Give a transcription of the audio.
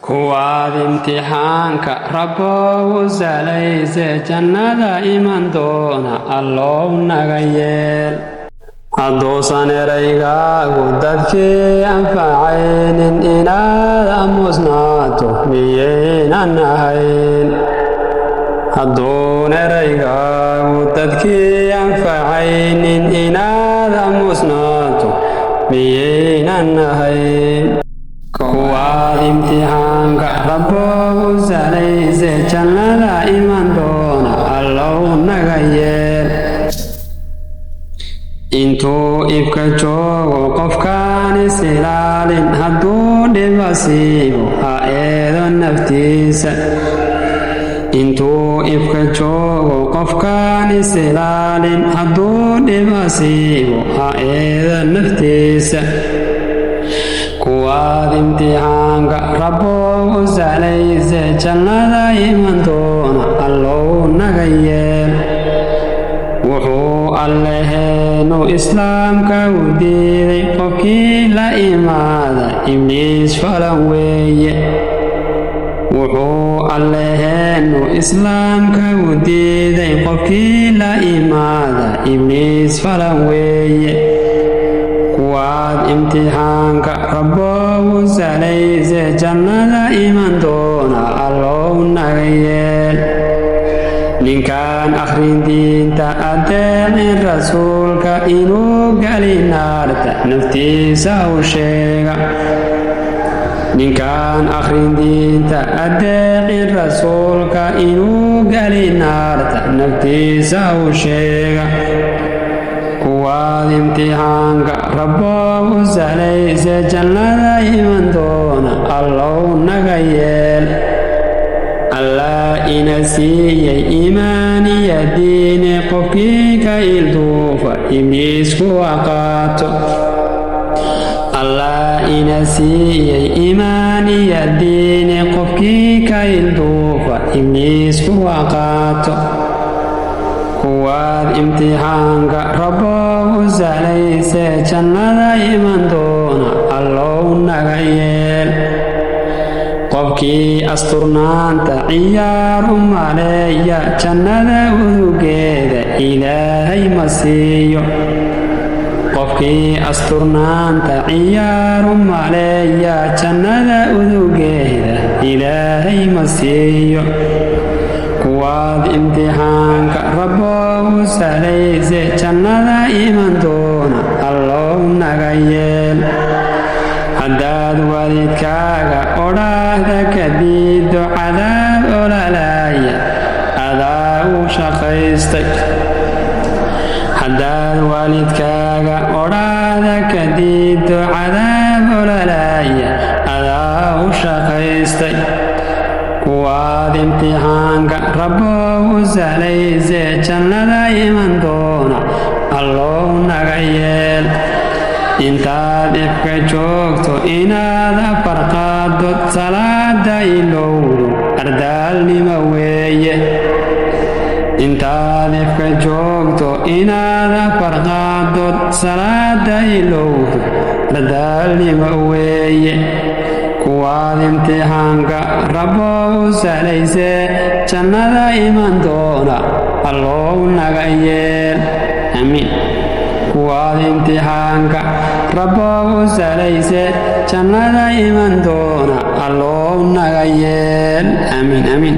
kuwaad imtixaanka Rabbow salayse jannada iman doona Allow naga yeel hadduusan eraygaagu dadkii anfacaynin inaad aamusnaato miyaynan ahayn hadduun eraygaagu dadkii anfacaynin inaad aamusnaato miyaynan ahayn kuwaad imtixaanka Rabbow salayse jannada iman doona Allow naga yeel intuu ibka joogo qofkaan is ilaalin hadduu dhib asiibo ha eedo naftiisa intuu ibka joogo qofkaan is ilaalin hadduu dhib asiibo ha eedo naftiisa kuwaad imtixaanka Rabbow salayse jannada iman doona Allow naga yeel wuxuu Alleheenu islaamka u diiday qofkii la imaada ibliis falan weeye wuxuu Alleheenu islaamka u diiday qofkii la imaada ibliis falan weeye kuwaad imtixaanka Rabbow salayse jannada iman doona Allow naga yeel ninkaan akhrin diinta adeecin rasuulka inuu gali naarta naftiisa u sheega ninkaan akhrin diinta adeecin rasuulka inuu gali naarta naftiisa u sheega kuwaad imtixaanka Rabbow salayse jannada iman doona Allow naga yeel Allah ina siiyay iimaan iyo diin qofkii ka ilduufa ibliisku aqaato Allah ina siiyay iimaan iyo diin qofkii ka ilduufa ibliisku aqaato kuwaad imtixaanka Rabbow salayse jannada iman doona Allow naga yeel qofkii asturnaanta ciyaar u maleeya jannada udugeeda Ilaahay ma siiyo qofkii asturnaanta ciyaar u maleeya jannada udugeeda Ilaahay ma siiyo kuwaad imtixaanka Rabbow salayse jannada iman doona Allow naga yeel haddaad waalidkaaga odhaahda ka diiddo cadaab ololaaya adaa u shaqaystay haddaad waalidkaaga odhaahda ka diiddo cadaab ololaaya adaa u shaqaystay kuwaad imtixaanka Rabbow salayse jannada iman doona Allow naga yeel intaad ifka joogto inaad afar qaado salaada ilowdo ardaalnimo weeye intaad ifka joogto inaad afar qaado salaada ilowdo ardaalnimo weeye kuwaad imtixaanka Rabbow salayse jannada iman doona Allow naga yeel amiin kuwaad imtixaanka Rabbow salayse jannada iman doona Allow naga yeel amiin amiin